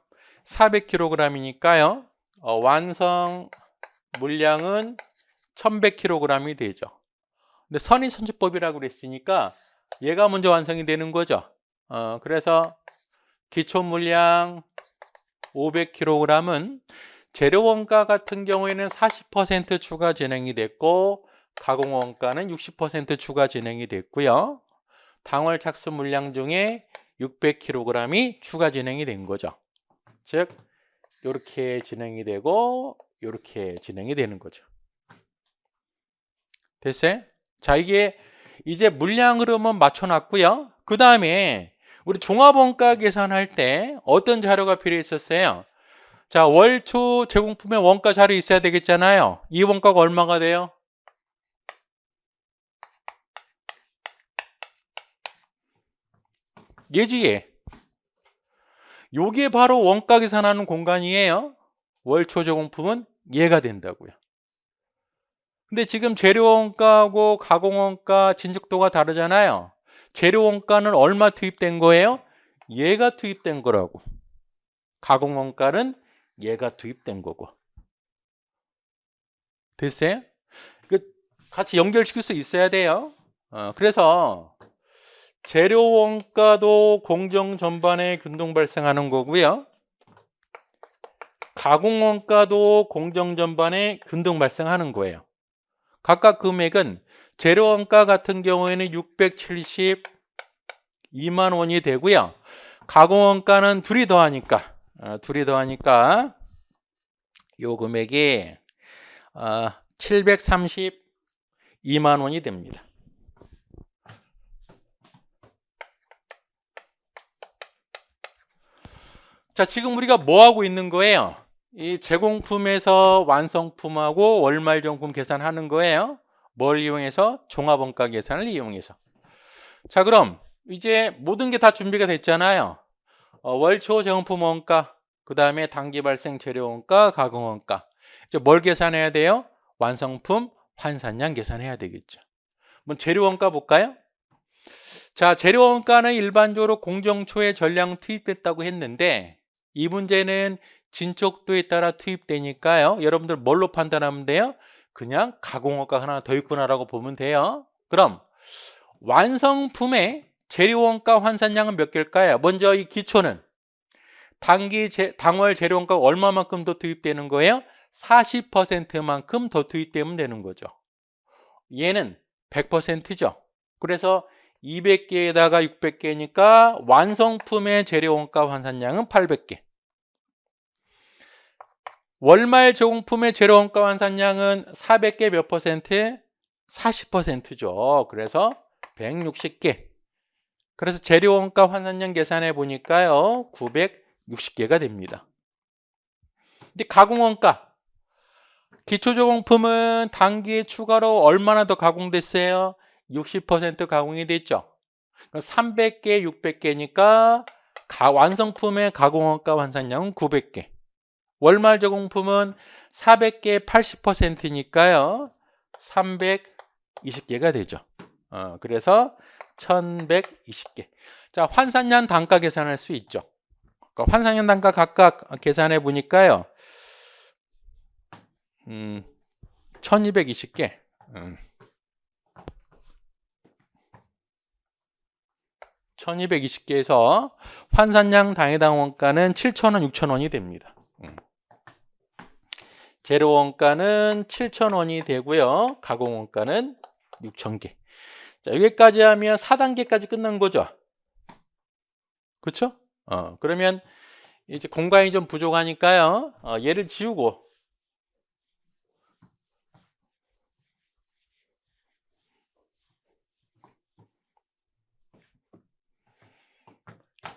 400kg이니까요. 완성 물량은 1100kg이 되죠. 근데 선의선주법이라고 그랬으니까 얘가 먼저 완성이 되는 거죠. 그래서 기초 물량 500kg은 재료 원가 같은 경우에는 40% 추가 진행이 됐고 가공 원가는 60% 추가 진행이 됐고요. 당월 착수 물량 중에 600kg이 추가 진행이 된 거죠. 즉 이렇게 진행이 되고 이렇게 진행이 되는 거죠. 됐어요? 자, 이게 이제 물량 흐름은 맞춰놨고요. 그 다음에 우리 종합원가 계산할 때 어떤 자료가 필요했었어요? 자, 월초 제공품의 원가 자료 있어야 되겠잖아요. 이 원가가 얼마가 돼요? 얘지 얘. 요게 바로 원가 계산하는 공간이에요. 월초 제공품은 얘가 된다고요. 근데 지금 재료 원가하고 가공 원가 진척도가 다르잖아요. 재료 원가는 얼마 투입된 거예요? 얘가 투입된 거라고. 가공 원가는 얘가 투입된 거고. 됐어요? 같이 연결시킬 수 있어야 돼요. 그래서 재료 원가도 공정 전반에 균등 발생하는 거고요. 가공 원가도 공정 전반에 균등 발생하는 거예요. 각각 금액은 재료 원가 같은 경우에는 672만 원이 되고요. 가공 원가는 둘이 더하니까 요 금액이 732만 원이 됩니다. 자, 지금 우리가 뭐 하고 있는 거예요? 이 제공품에서 완성품하고 월말 정품 계산하는 거예요. 뭘 이용해서? 종합원가 계산을 이용해서. 자, 그럼 이제 모든 게 다 준비가 됐잖아요. 월초 제공품 원가, 그 다음에 단기 발생 재료 원가, 가공 원가. 이제 뭘 계산해야 돼요? 완성품 환산량 계산해야 되겠죠. 그럼 재료 원가 볼까요? 자, 재료 원가는 일반적으로 공정초에 전량 투입됐다고 했는데 이 문제는 진척도에 따라 투입되니까요. 여러분들 뭘로 판단하면 돼요? 그냥 가공원가 하나 더 있구나라고 보면 돼요. 그럼 완성품의 재료원가 환산량은 몇 개일까요? 먼저 이 기초는 당월 재료원가가 얼마만큼 더 투입되는 거예요? 40%만큼 더 투입되면 되는 거죠. 얘는 100%죠. 그래서 200개에다가 600개니까 완성품의 재료원가 환산량은 800개. 월말 제공품의 재료원가 환산량은 400개 몇 퍼센트? 40%죠. 그래서 160개. 그래서 재료원가 환산량 계산해 보니까요. 960개가 됩니다. 근데 가공원가. 기초제공품은 단기에 추가로 얼마나 더 가공됐어요? 60% 가공이 됐죠. 300개, 600개니까 완성품의 가공원가 환산량은 900개. 월말 제공품은 400개 80%니까요. 320개가 되죠. 그래서 1120개. 자, 환산량 단가 계산할 수 있죠. 그러니까 환산량 단가 각각 계산해 보니까요. 1220개. 1220개에서 환산량 당해당 원가는 7,000원, 6,000원이 됩니다. 재료 원가는 7,000원이 되고요. 가공 원가는 6,000개. 자, 여기까지 하면 4단계까지 끝난 거죠. 그렇죠? 그러면 이제 공간이 좀 부족하니까요. 얘를 지우고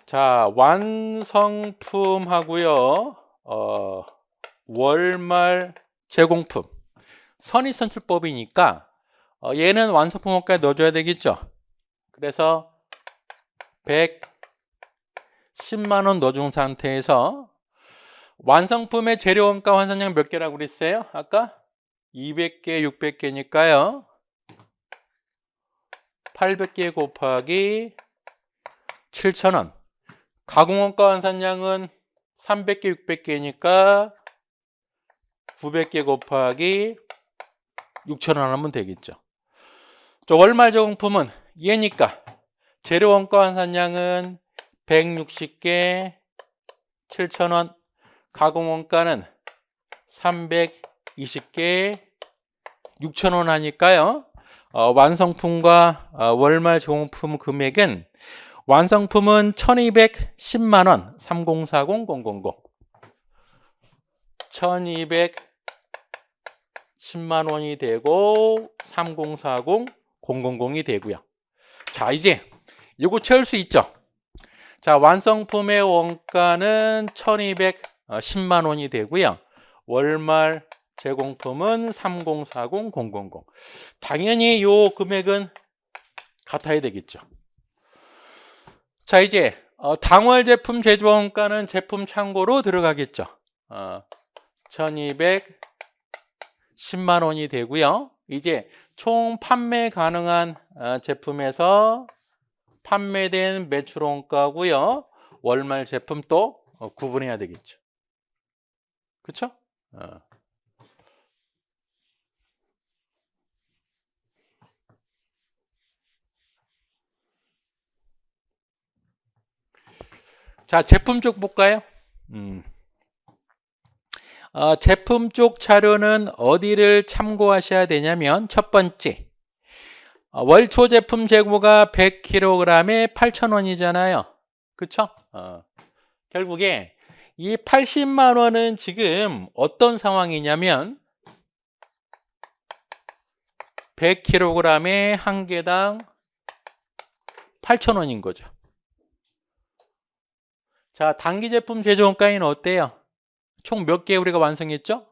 자, 완성품하고요. 월말 제공품 선의선출법이니까 얘는 완성품 원가에 넣어줘야 되겠죠. 그래서 110만 원 넣어준 상태에서 완성품의 재료 원가 환산량 몇 개라고 그랬어요? 아까 200개, 600개니까요. 800개 곱하기 7,000원. 가공원가 환산량은 300개, 600개니까 900개 곱하기 6,000원 하면 되겠죠. 저 월말 저공품은 얘니까 재료원가 환산량은 160개 7,000원, 가공원가는 320개 6,000원 하니까요. 완성품과 월말 저공품 금액은 완성품은 1210만 원 3040 000 1210만 원이 되고 3040 000이 되고요. 자, 이제 이거 채울 수 있죠. 자, 완성품의 원가는 1210만 원이 되고요. 월말 제공품은 3040 000. 당연히 이 금액은 같아야 되겠죠. 자, 이제 당월 제품 제조원가는 제품 창고로 들어가겠죠. 1210만 원이 되고요. 이제 총 판매 가능한 제품에서 판매된 매출원가고요. 월말 제품 또 구분해야 되겠죠. 그렇죠? 자, 제품 쪽 볼까요? 제품 쪽 자료는 어디를 참고하셔야 되냐면 첫 번째, 월초 제품 재고가 100kg에 8,000원이잖아요. 그쵸? 결국에 이 80만 원은 지금 어떤 상황이냐면 100kg에 한 개당 8,000원인 거죠. 자, 단기 제품 제조원가는 어때요? 총 몇 개 우리가 완성했죠?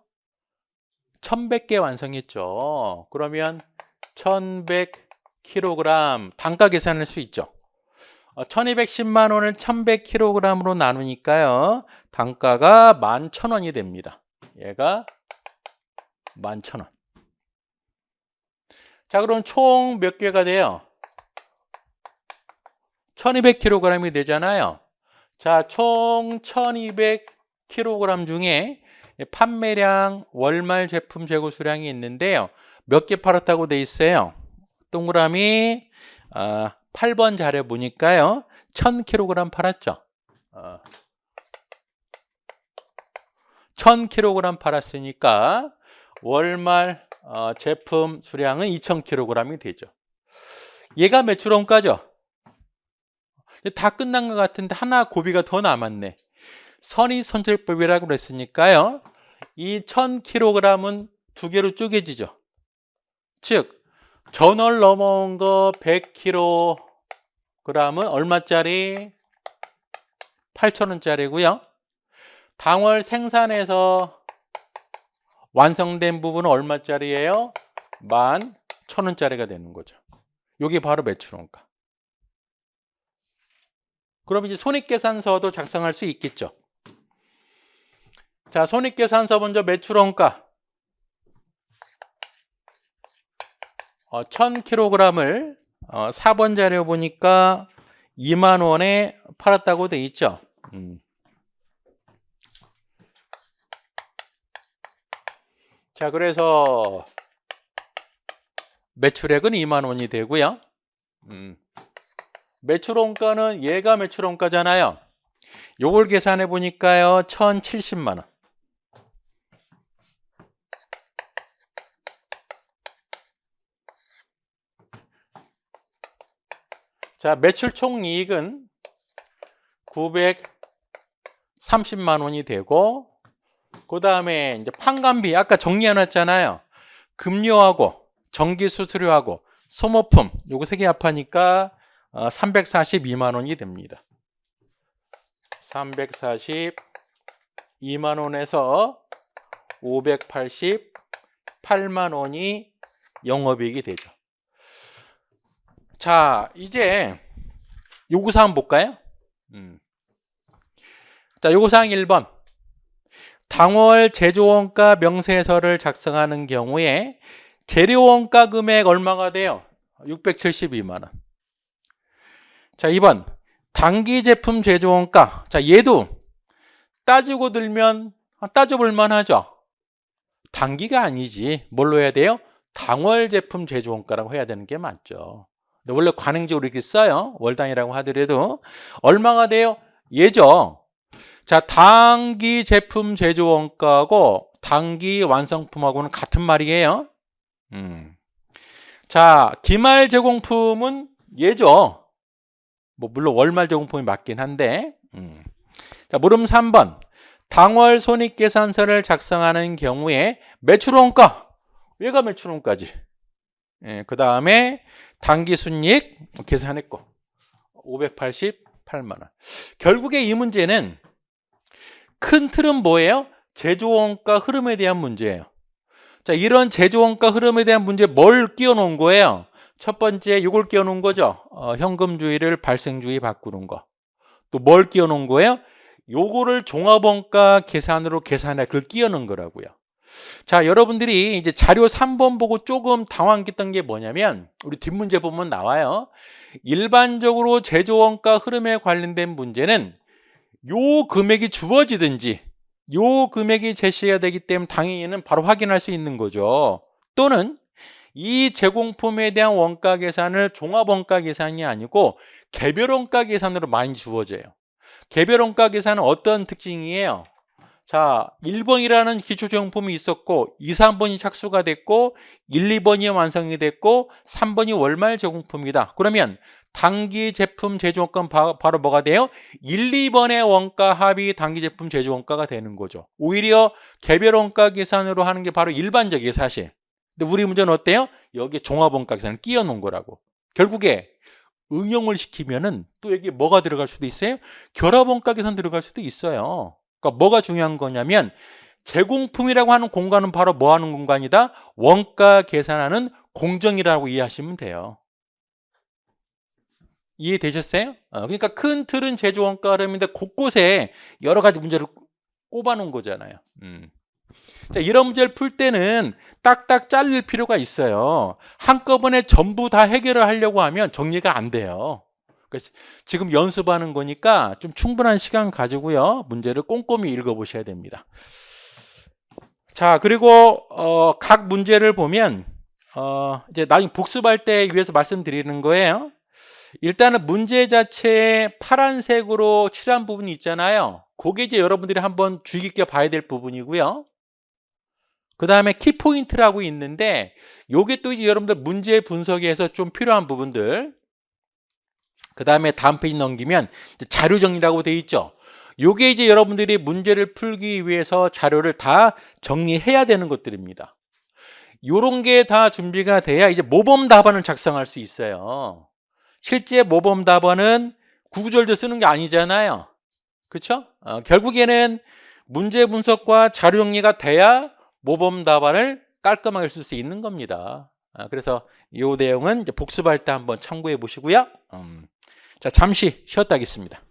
1100개 완성했죠. 그러면 1100kg 단가 계산할 수 있죠. 1210만 원을 1100kg으로 나누니까요. 단가가 11,000원이 됩니다. 얘가 11,000원. 자, 그럼 총 몇 개가 돼요? 1200kg이 되잖아요. 자, 총 1200kg 중에 판매량 월말 제품 재고 수량이 있는데요. 몇 개 팔았다고 돼 있어요? 동그라미 8번 자료 보니까요. 1000kg 팔았죠. 1000kg 팔았으니까 월말 제품 수량은 2000kg이 되죠. 얘가 매출원가죠. 다 끝난 것 같은데 하나 고비가 더 남았네. 선의선출법이라고 그랬으니까요. 이 1000kg은 두 개로 쪼개지죠. 즉 전월 넘어온 거 100kg은 얼마짜리? 8,000원짜리고요. 당월 생산해서 완성된 부분은 얼마짜리예요? 11,000원짜리가 되는 거죠. 이게 바로 매출원가. 그럼 이제 손익계산서도 작성할 수 있겠죠. 자, 손익계산서 먼저 매출원가 1000kg을 4번 자료 보니까 2만 원에 팔았다고 돼 있죠. 자, 그래서 매출액은 2만 원이 되고요. 매출원가는 얘가 매출원가잖아요. 요걸 계산해 보니까요. 1070만 원. 자, 매출 총이익은 930만 원이 되고, 그 다음에 이제 판관비 아까 정리해 놨잖아요. 급료하고 전기 수수료하고 소모품 요거 세 개 합하니까 342만 원이 됩니다. 342만 원에서 588만 원이 영업이익이 되죠. 자, 이제 요구사항 볼까요? 자, 요구사항 1번. 당월 제조원가 명세서를 작성하는 경우에 재료원가 금액 얼마가 돼요? 672만 원. 자, 2번. 단기 제품 제조 원가. 자, 얘도 따지고 들면 따져볼 만하죠. 단기가 아니지. 뭘로 해야 돼요? 당월 제품 제조 원가라고 해야 되는 게 맞죠. 근데 원래 관행적으로 이렇게 써요. 월 단위라고 하더라도 얼마가 돼요? 얘죠. 자, 단기 제품 제조 원가하고 단기 완성품하고는 같은 말이에요. 자, 기말 제공품은 얘죠. 뭐 물론 월말 제공품이 맞긴 한데. 자, 물음 3번. 당월 손익계산서를 작성하는 경우에 매출원가. 얘가 매출원가지. 예, 그 다음에 단기순이익 계산했고 588만 원. 결국에 이 문제는 큰 틀은 뭐예요? 제조원가 흐름에 대한 문제예요. 자, 이런 제조원가 흐름에 대한 문제 뭘 끼워 놓은 거예요? 첫 번째 이걸 끼워 놓은 거죠. 현금주의를 발생주의 바꾸는 거. 또 뭘 끼워 놓은 거예요? 요거를 종합원가 계산으로 계산해 그걸 끼워 넣은 거라고요. 자, 여러분들이 이제 자료 3번 보고 조금 당황했던 게 뭐냐면 우리 뒷문제 보면 나와요. 일반적으로 제조원가 흐름에 관련된 문제는 요 금액이 주어지든지 요 금액이 제시가 되기 때문에 당연히는 바로 확인할 수 있는 거죠. 또는 이 제공품에 대한 원가 계산을 종합원가 계산이 아니고 개별원가 계산으로 많이 주어져요. 개별원가 계산은 어떤 특징이에요? 자, 1번이라는 기초제공품이 있었고 2, 3번이 착수가 됐고 1, 2번이 완성이 됐고 3번이 월말 제공품이다. 그러면 단기 제품 제조원가는 바로 뭐가 돼요? 1, 2번의 원가 합이 단기 제품 제조원가가 되는 거죠. 오히려 개별원가 계산으로 하는 게 바로 일반적이에요, 사실. 근데 우리 문제는 어때요? 여기에 종합원가 계산을 끼워 놓은 거라고. 결국에 응용을 시키면은 또 여기 뭐가 들어갈 수도 있어요? 결합원가 계산 들어갈 수도 있어요. 그러니까 뭐가 중요한 거냐면 제공품이라고 하는 공간은 바로 뭐 하는 공간이다? 원가 계산하는 공정이라고 이해하시면 돼요. 이해되셨어요? 그러니까 큰 틀은 제조원가 흐름인데 곳곳에 여러 가지 문제를 꼽아 놓은 거잖아요. 자, 이런 문제를 풀 때는 딱딱 잘릴 필요가 있어요. 한꺼번에 전부 다 해결을 하려고 하면 정리가 안 돼요. 그래서 지금 연습하는 거니까 좀 충분한 시간 가지고요. 문제를 꼼꼼히 읽어보셔야 됩니다. 자, 그리고 각 문제를 보면 이제 나중에 복습할 때 위해서 말씀드리는 거예요. 일단은 문제 자체에 파란색으로 칠한 부분이 있잖아요. 그게 이제 여러분들이 한번 주의 깊게 봐야 될 부분이고요. 그 다음에 키포인트라고 있는데 요게 또 이제 여러분들 문제 분석에서 좀 필요한 부분들. 그 다음에 다음 페이지 넘기면 자료 정리라고 돼 있죠. 요게 이제 여러분들이 문제를 풀기 위해서 자료를 다 정리해야 되는 것들입니다. 요런 게 다 준비가 돼야 이제 모범 답안을 작성할 수 있어요. 실제 모범 답안은 구구절절 쓰는 게 아니잖아요. 그렇죠? 결국에는 문제 분석과 자료 정리가 돼야 모범 답안을 깔끔하게 쓸 수 있는 겁니다. 그래서 이 내용은 이제 복습할 때 한번 참고해 보시고요. 자, 잠시 쉬었다 하겠습니다.